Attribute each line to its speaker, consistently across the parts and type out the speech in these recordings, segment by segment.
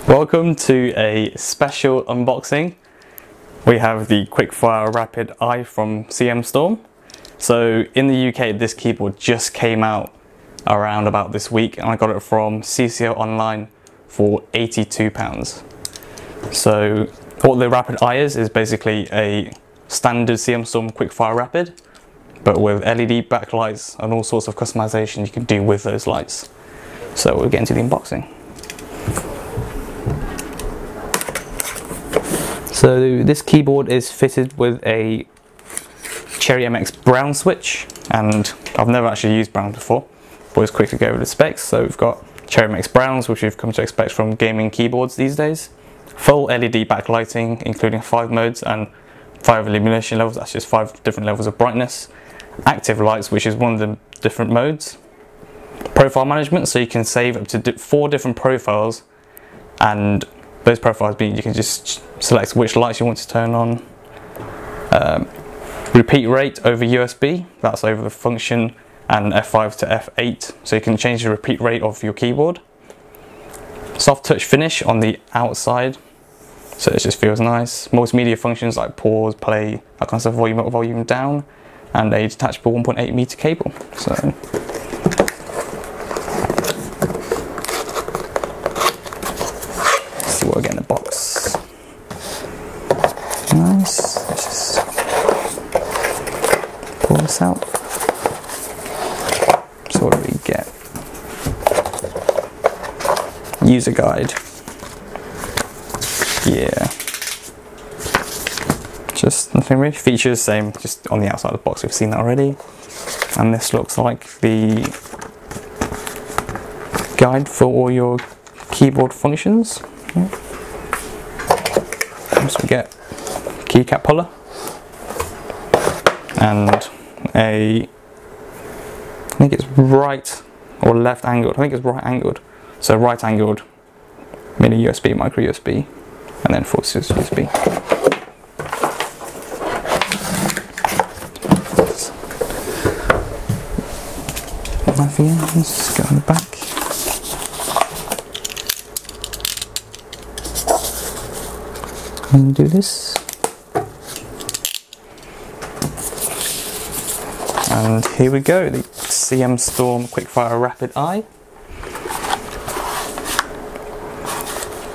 Speaker 1: Welcome to a special unboxing. We have the Quickfire Rapid Eye from CM Storm. So in the UK this keyboard just came out around about this week and I got it from CCO online for £82. So what the Rapid Eye is basically a standard CM Storm Quickfire Rapid, but with LED backlights and all sorts of customization you can do with those lights. So we'll get into the unboxing. So this keyboard is fitted with a Cherry MX brown switch, and I've never actually used brown before, but it's quick to go over the specs. So we've got Cherry MX browns, which we've come to expect from gaming keyboards these days. Full LED backlighting, including 5 modes and 5 illumination levels, that's just 5 different levels of brightness. Active lights, which is one of the different modes. Profile management, so you can save up to 4 different profiles, and those profiles being you can just select which lights you want to turn on. Repeat rate over USB, that's over the function, and F5 to F8, so you can change the repeat rate of your keyboard. Soft touch finish on the outside, so it just feels nice. Multimedia functions like pause, play, that kind of stuff, volume up, volume down, and a detachable 1.8 meter cable. So what we get in the box. Nice. Let's just pull this out. So what do we get? User guide. Yeah. Just nothing really. Features same, just on the outside of the box. We've seen that already. And this looks like the guide for all your keyboard functions. Yeah. So we get keycap puller and I think it's right or left angled. I think it's right angled. So right angled mini USB, micro USB, and then full USB. Nothing else. Let's go on the back. Undo this, and here we go, the CM Storm Quickfire Rapid Eye.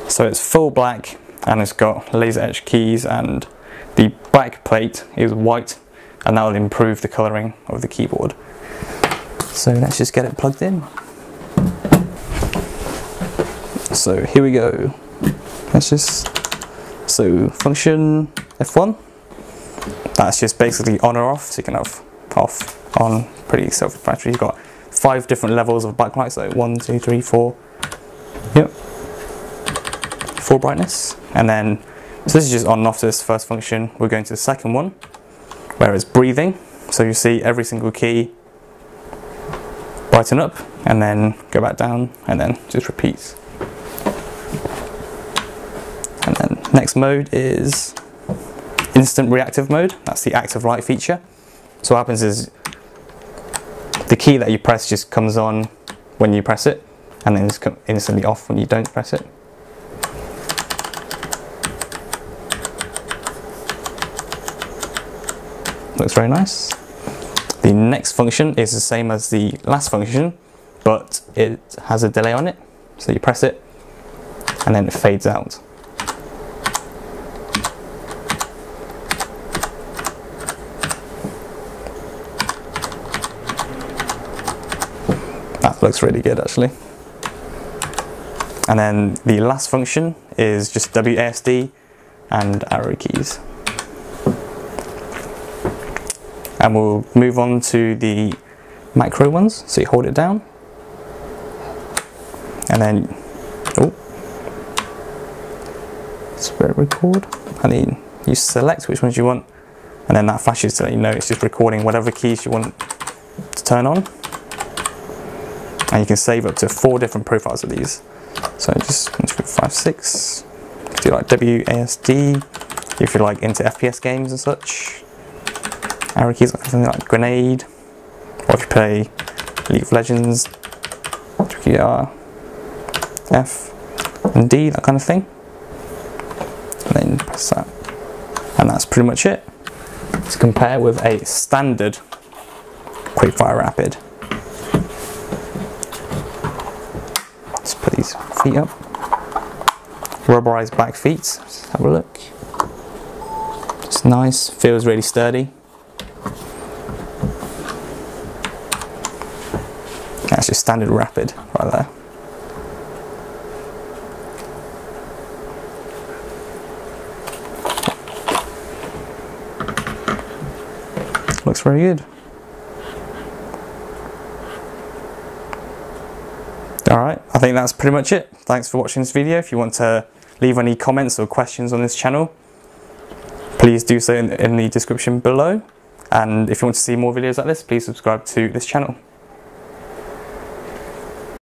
Speaker 1: So it's full black and it's got laser etch keys, and the back plate is white, and that will improve the colouring of the keyboard. So let's just get it plugged in. So here we go. So function F1, that's just basically on or off, so you can have off, on, pretty self-explanatory. You've got 5 different levels of backlight, so 1, 2, 3, 4, yep, full brightness. And then, so this is just on and off this first function. We're going to the second one, where it's breathing, so you see every single key brighten up, and then go back down, and then just repeats. And then next mode is instant reactive mode. That's the active light feature. So what happens is the key that you press just comes on when you press it, and then it's instantly off when you don't press it. Looks very nice. The next function is the same as the last function, but it has a delay on it. So you press it and then it fades out. That looks really good actually. And then the last function is just WASD and arrow keys. And we'll move on to the macro ones. So you hold it down, and then record, and then you select which ones you want, and then that flashes to let you know it's just recording whatever keys you want to turn on. And you can save up to 4 different profiles of these. So just 1, 2, 3, 4, 5, 6. Do like WASD if you're like into FPS games and such. Arrow keys, like something like grenade, or if you play League of Legends, R, F, and D, that kind of thing. And then press that. And that's pretty much it. To compare with a standard Quickfire Rapid. Let's put these feet up. Rubberized back feet. Let's have a look. It's nice, feels really sturdy. That's just standard Rapid right there. Looks very good. Alright, I think that's pretty much it. Thanks for watching this video. If you want to leave any comments or questions on this channel, please do so in the description below. And if you want to see more videos like this, please subscribe to this channel.